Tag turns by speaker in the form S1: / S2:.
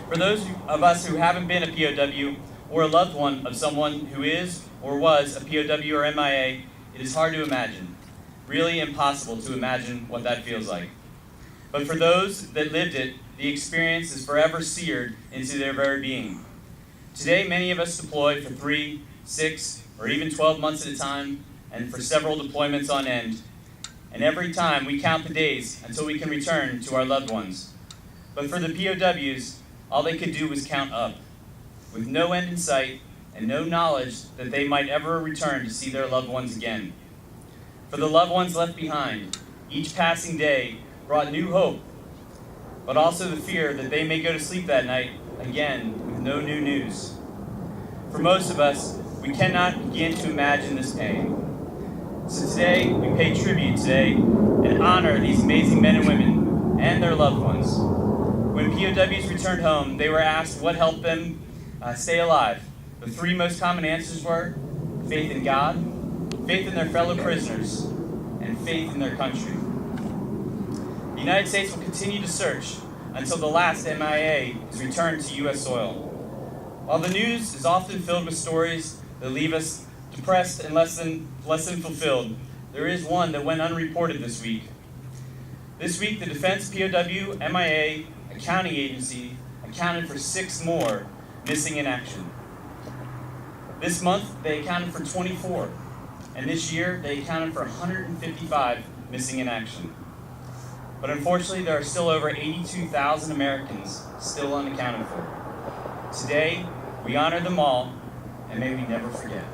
S1: For those of us who haven't been a POW or a loved one of someone who is or was a POW or MIA, it is hard to imagine, really impossible to imagine what that feels like. But for those that lived it, the experience is forever seared into their very being. Today, many of us deploy for 3, 6, or even 12 months at a time, and for several deployments on end. And every time we count the days until we can return to our loved ones. But for the POWs, all they could do was count up, with no end in sight and no knowledge that they might ever return to see their loved ones again. For the loved ones left behind, each passing day brought new hope, but also the fear that they may go to sleep that night again with no new news. For most of us, we cannot begin to imagine this pain. So today, we pay tribute today and honor these amazing men and women and their loved ones. When POWs returned home, they were asked what helped them stay alive. The 3 most common answers were faith in God, faith in their fellow prisoners, and faith in their country. The United States will continue to search until the last MIA is returned to U.S. soil. While the news is often filled with stories that leave us depressed and less than fulfilled, there is one that went unreported this week. This week, the Defense POW MIA Accounting Agency accounted for 6 more missing in action. This month, they accounted for 24, and this year, they accounted for 155 missing in action. But unfortunately, there are still over 82,000 Americans still unaccounted for. Today, we honor them all, and may we never forget.